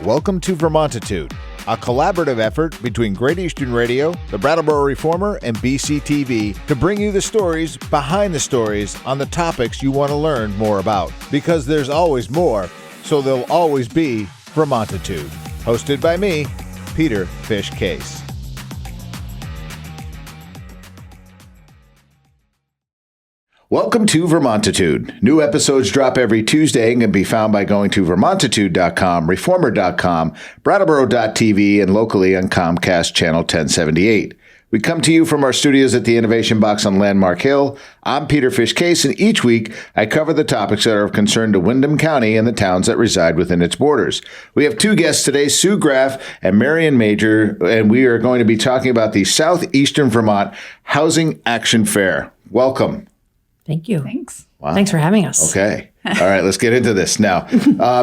Welcome to Vermontitude, a collaborative effort between Great Eastern Radio, the Brattleboro Reformer, and BCTV to bring you the stories behind the stories on the topics you want to learn more about. Because there's always more, so there'll always be Vermontitude. Hosted by me, Peter Fish Case. Welcome to Vermontitude. New episodes drop every Tuesday and can be found by going to vermontitude.com, reformer.com, brattleboro.tv, and locally on Comcast Channel 1078. We come to you from our studios at the Innovation Box on Landmark Hill. I'm Peter Fish Case, and each week I cover the topics that are of concern to Windham County and the towns that reside within its borders. We have two guests today, Sue Graff and Marion Major, and we are going to be talking about the Southeastern Vermont Housing Action Fair. Welcome. Thank you. Thanks. Wow. Thanks for having us. Okay. All right, let's get into this now.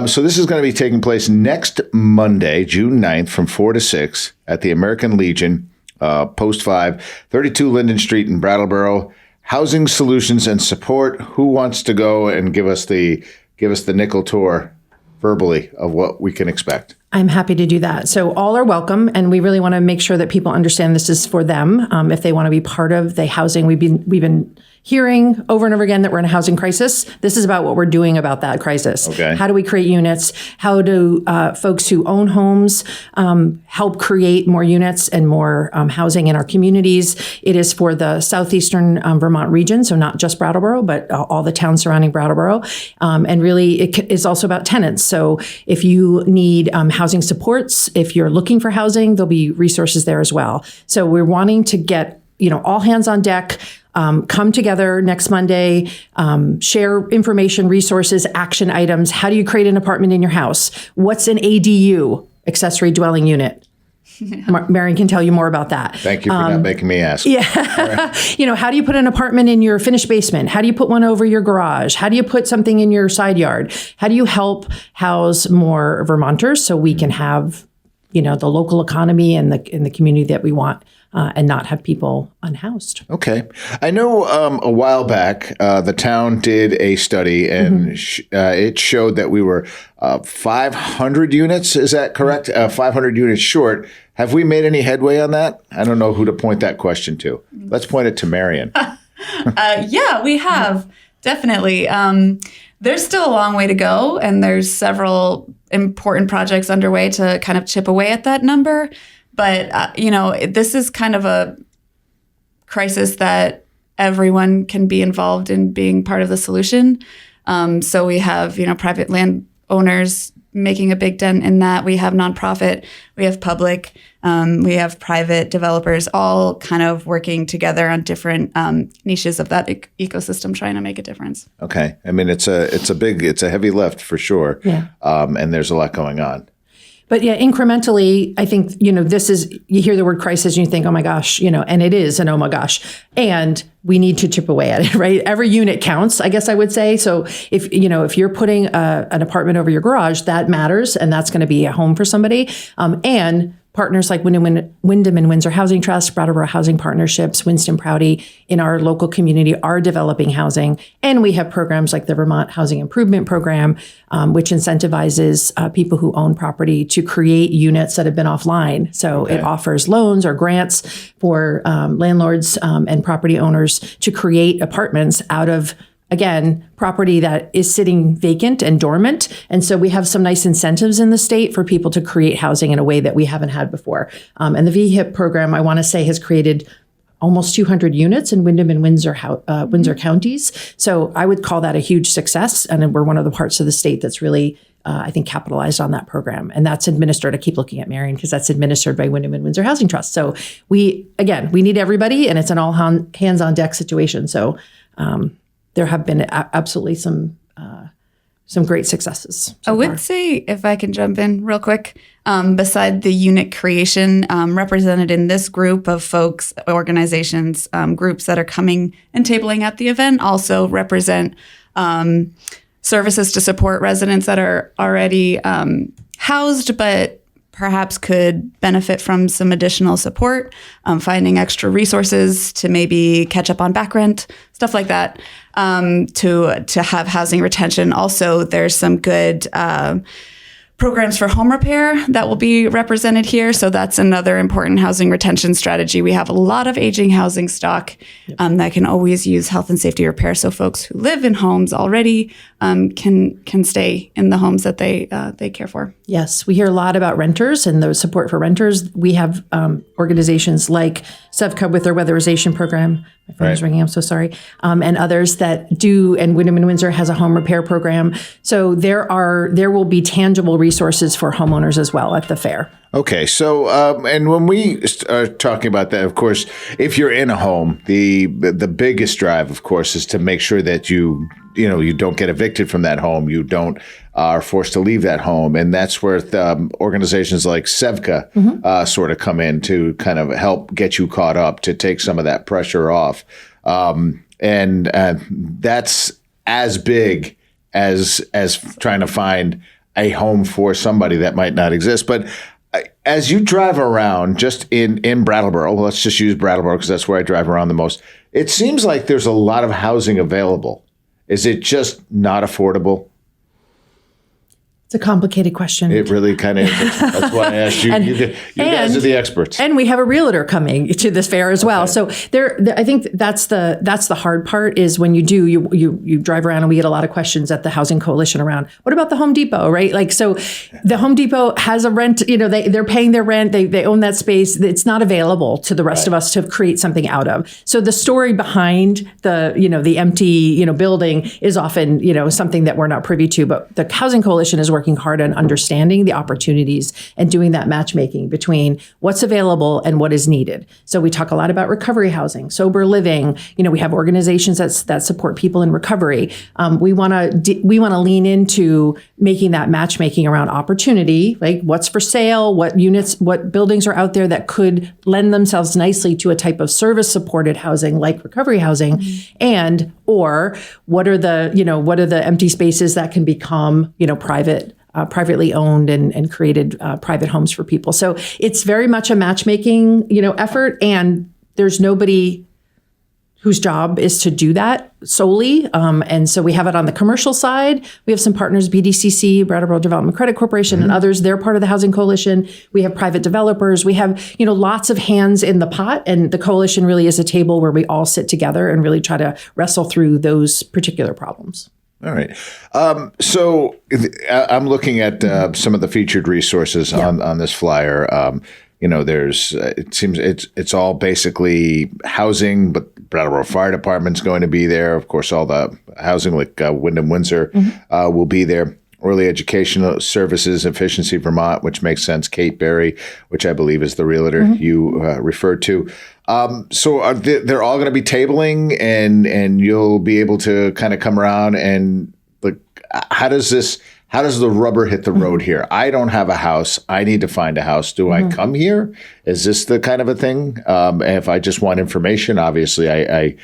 So this is going to be taking place next Monday, June 9th, from 4 to 6 at the American Legion, Post 5, 32 Linden Street in Brattleboro. Housing Solutions and Support. Who wants to go and give us the nickel tour verbally of what we can expect? I'm happy to do that. So all are welcome, and we really want to make sure that people understand this is for them. If they want to be part of the housing, we've been hearing over and over again that we're in a housing crisis. This is about what we're doing about that crisis. Okay. How do we create units? How do folks who own homes help create more units and more housing in our communities? It is for the southeastern Vermont region, so not just Brattleboro, but all the towns surrounding Brattleboro. And really, it is also about tenants. So if you need housing supports, if you're looking for housing, there'll be resources there as well. So we're wanting to get all hands on deck. Come together next Monday, share information, resources, action items. How do you create an apartment in your house? What's an ADU, accessory dwelling unit? Marion can tell you more about that. Thank you for not making me ask. Yeah. Right. How do you put an apartment in your finished basement? How do you put one over your garage? How do you put something in your side yard? How do you help house more Vermonters so we can have, the local economy and the community that we want? And not have people unhoused. Okay. I know a while back, the town did a study and it showed that we were 500 units. Is that correct? 500 units short. Have we made any headway on that? I don't know who to point that question to. Let's point it to Marion. Yeah, we have. Definitely. There's still a long way to go, and there's several important projects underway to kind of chip away at that number. But, this is kind of a crisis that everyone can be involved in being part of the solution. So we have, private landowners making a big dent in that. We have nonprofit, we have public, we have private developers, all kind of working together on different niches of that ecosystem, trying to make a difference. Okay. I mean, it's a heavy lift for sure. Yeah. And there's a lot going on. But yeah, incrementally, I think, this is, you hear the word crisis and you think, oh my gosh, and it is an oh my gosh. And we need to chip away at it, right? Every unit counts, I guess I would say. So if you're putting an apartment over your garage, that matters. And that's going to be a home for somebody. And partners like Windham and Windsor Housing Trust, Brattleboro Housing Partnerships, Winston Prouty in our local community are developing housing. And we have programs like the Vermont Housing Improvement Program, which incentivizes people who own property to create units that have been offline. So It offers loans or grants for landlords and property owners to create apartments out of, again, property that is sitting vacant and dormant. And so we have some nice incentives in the state for people to create housing in a way that we haven't had before. And the VHIP program, I want to say, has created almost 200 units in Windham and Windsor counties. So I would call that a huge success. And we're one of the parts of the state that's really, I think, capitalized on that program. And that's administered, I keep looking at Marion, because that's administered by Windham and Windsor Housing Trust. So we need everybody, and it's an all hands on deck situation. So there have been absolutely some great successes. I would say, if I can jump in real quick, beside the unit creation, represented in this group of folks, organizations, groups that are coming and tabling at the event also represent services to support residents that are already housed, but perhaps could benefit from some additional support, finding extra resources to maybe catch up on back rent, stuff like that, to have housing retention. Also, there's some good programs for home repair that will be represented here. So that's another important housing retention strategy. We have a lot of aging housing stock that can always use health and safety repair. So folks who live in homes already can stay in the homes that they care for. Yes, we hear a lot about renters and the support for renters. We have organizations like SEVCA with their weatherization program. My phone is ringing, I'm so sorry. And others that do, and Windham and Windsor has a home repair program. So there will be tangible resources for homeowners as well at the fair. Okay, so and when we are talking about that, of course, if you're in a home, the biggest drive, of course, is to make sure that you don't get evicted from that home, you don't are forced to leave that home, and that's where organizations like SEVCA sort of come in to kind of help get you caught up, to take some of that pressure off, and that's as big as trying to find a home for somebody that might not exist, but. As you drive around just in Brattleboro, let's just use Brattleboro because that's where I drive around the most. It seems like there's a lot of housing available. Is it just not affordable? It's a complicated question. It really kind of is. That's why I asked you. You guys are the experts. And we have a realtor coming to this fair as well. So I think that's the hard part is when you drive around and we get a lot of questions at the Housing Coalition around, what about the Home Depot, right? Like, so the Home Depot has a rent, they're paying their rent. They own that space. It's not available to the rest of us to create something out of. So the story behind the empty, building is often, something that we're not privy to, but the Housing Coalition is working hard on understanding the opportunities and doing that matchmaking between what's available and what is needed. So we talk a lot about recovery housing, sober living. We have organizations that support people in recovery. We want to lean into making that matchmaking around opportunity, like what's for sale, what units, what buildings are out there that could lend themselves nicely to a type of service supported housing like recovery housing, or what are the empty spaces that can become privately owned and created private homes for people. So it's very much a matchmaking, effort, and there's nobody whose job is to do that solely. And so we have it on the commercial side. We have some partners, BDCC, Brattleboro Development Credit Corporation, and others. They're part of the Housing Coalition. We have private developers. We have, lots of hands in the pot. And the coalition really is a table where we all sit together and really try to wrestle through those particular problems. All right. So I'm looking at some of the featured resources on this flyer. There's it seems it's all basically housing, but Brattleboro Fire Department's going to be there. Of course, all the housing like Windham, Windsor will be there. Early Educational Services, Efficiency Vermont, which makes sense. Kate Berry, which I believe is the realtor you referred to. So they're all going to be tabling, and you'll be able to kind of come around and like, how does the rubber hit the road here? I don't have a house. I need to find a house. Do I come here? Is this the kind of a thing? If I just want information, obviously I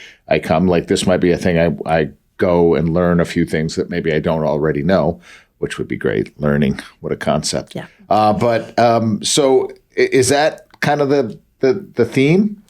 come. Like, this might be a thing I go and learn a few things that maybe I don't already know, which would be great. Learning, what a concept. Yeah. So is that kind of the theme?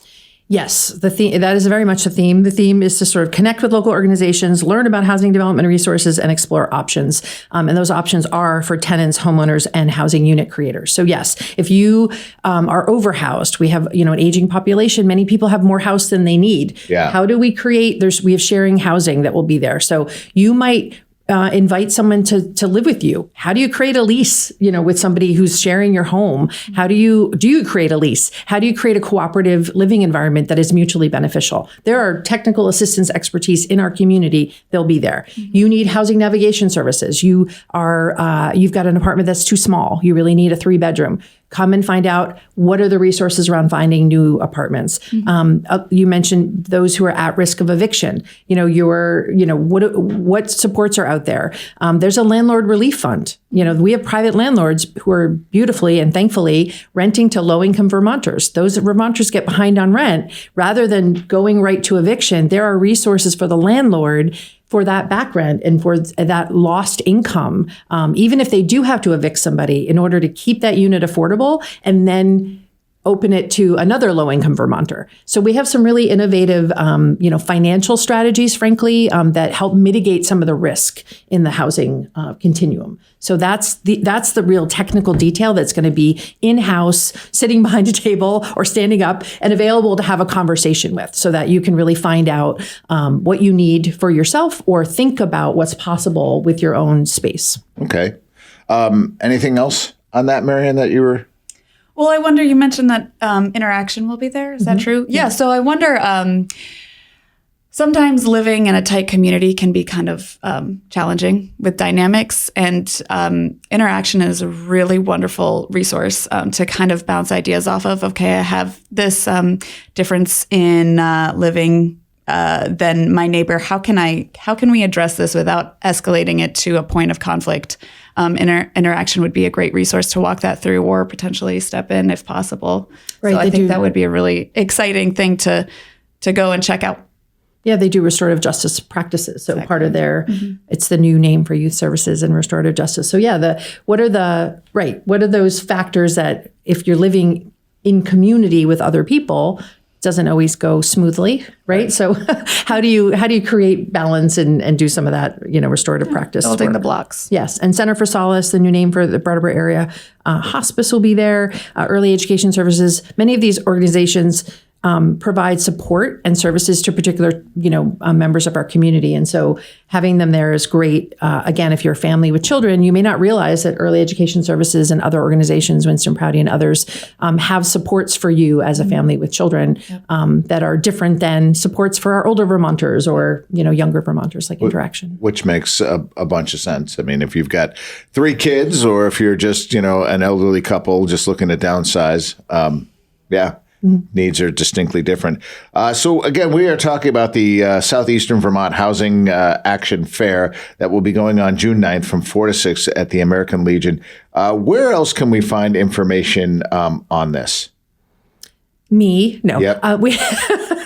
Yes, that is very much the theme. The theme is to sort of connect with local organizations, learn about housing development resources, and explore options. And those options are for tenants, homeowners, and housing unit creators. So yes, if you are overhoused, we have an aging population. Many people have more house than they need. Yeah. How do we create? We have sharing housing that will be there. So you might invite someone to live with you. How do you create a lease, with somebody who's sharing your home? How do you create a lease? How do you create a cooperative living environment that is mutually beneficial? There are technical assistance expertise in our community. They'll be there. You need housing navigation services. You've got an apartment that's too small. You really need a 3-bedroom. Come and find out what are the resources around finding new apartments. You mentioned those who are at risk of eviction. What supports are out there? There's a landlord relief fund. We have private landlords who are beautifully and thankfully renting to low-income Vermonters. Those Vermonters get behind on rent. Rather than going right to eviction, there are resources for the landlord for that back rent and for that lost income, even if they do have to evict somebody in order to keep that unit affordable and then open it to another low-income Vermonter. So we have some really innovative, financial strategies, frankly, that help mitigate some of the risk in the housing continuum. So that's the real technical detail that's going to be in-house, sitting behind a table or standing up and available to have a conversation with, so that you can really find out what you need for yourself or think about what's possible with your own space. Okay. Anything else on that, Marion, that you were... Well, I wonder, you mentioned that Interaction will be there. Is that true? Yeah. So I wonder, sometimes living in a tight community can be kind of challenging with dynamics. And Interaction is a really wonderful resource to kind of bounce ideas off of. Okay, I have this difference in living than my neighbor. How can we address this without escalating it to a point of conflict? Interaction would be a great resource to walk that through, or potentially step in if possible. Right, so I think that would be a really exciting thing to go and check out. Yeah, they do restorative justice practices. So part of their, it's the new name for youth services and restorative justice. So yeah, what are those factors that if you're living in community with other people, doesn't always go smoothly, right? So how do you create balance and do some of that, restorative practice? Building the blocks. Yes. And Center for Solace, the new name for the Brattleboro area. Hospice will be there. Early education services. Many of these organizations provide support and services to particular, members of our community. And so having them there is great. Again, if you're a family with children, you may not realize that early education services and other organizations, Winston Prouty and others, have supports for you as a family with children that are different than supports for our older Vermonters or, younger Vermonters, like Interaction. Which makes a bunch of sense. I mean, if you've got 3 kids or if you're just, an elderly couple just looking to downsize, needs are distinctly different. So again, we are talking about the Southeastern Vermont Housing Action Fair that will be going on June 9th from 4 to 6 at the American Legion. Where else can we find information on this? Me? No. Yep.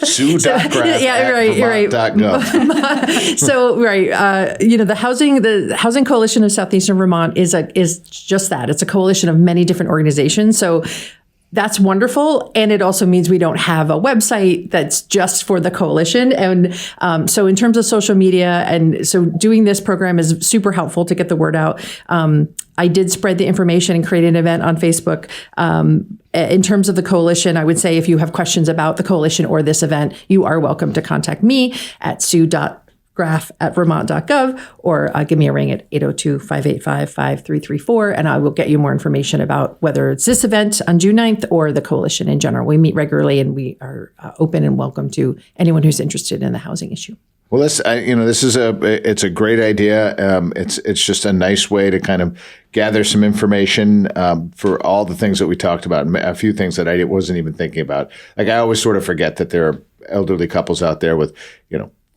Sue.Graff right. Vermont.gov. So, the Housing Coalition of Southeastern Vermont is just that. It's a coalition of many different organizations. So that's wonderful. And it also means we don't have a website that's just for the coalition. And so in terms of social media, and so doing this program is super helpful to get the word out. I did spread the information and create an event on Facebook. In terms of the coalition, I would say if you have questions about the coalition or this event, you are welcome to contact me at sue.graff@vermont.gov or give me a ring at 802-585-5334, and I will get you more information about whether it's this event on June 9th or the coalition in general. We meet regularly, and we are open and welcome to anyone who's interested in the housing issue. Well, this is it's a great idea. It's just a nice way to kind of gather some information for all the things that we talked about, and a few things that I wasn't even thinking about. Like, I always sort of forget that there are elderly couples out there with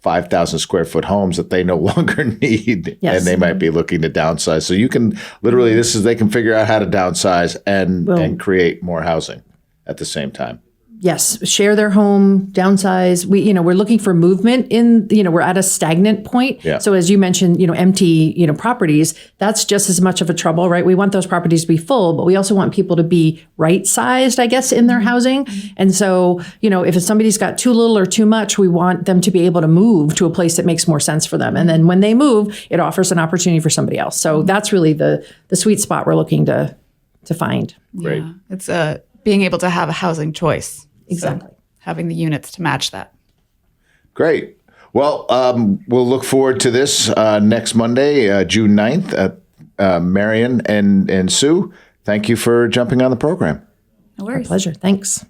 5,000 square foot homes that they no longer need, yes. and they might be looking to downsize. So you can literally, they can figure out how to downsize and create more housing at the same time. Yes, share their home, downsize. We're looking for movement in, we're at a stagnant point. Yeah. So as you mentioned, empty, properties, that's just as much of a trouble, right? We want those properties to be full, but we also want people to be right-sized, I guess, in their housing. And so, if somebody's got too little or too much, we want them to be able to move to a place that makes more sense for them. And then when they move, it offers an opportunity for somebody else. So that's really the sweet spot we're looking to find. Great. Yeah. It's being able to have a housing choice. Exactly. So having the units to match that. Great. Well, we'll look forward to this next Monday, June 9th. Marion and Sue, thank you for jumping on the program. No worries. Our pleasure. Thanks.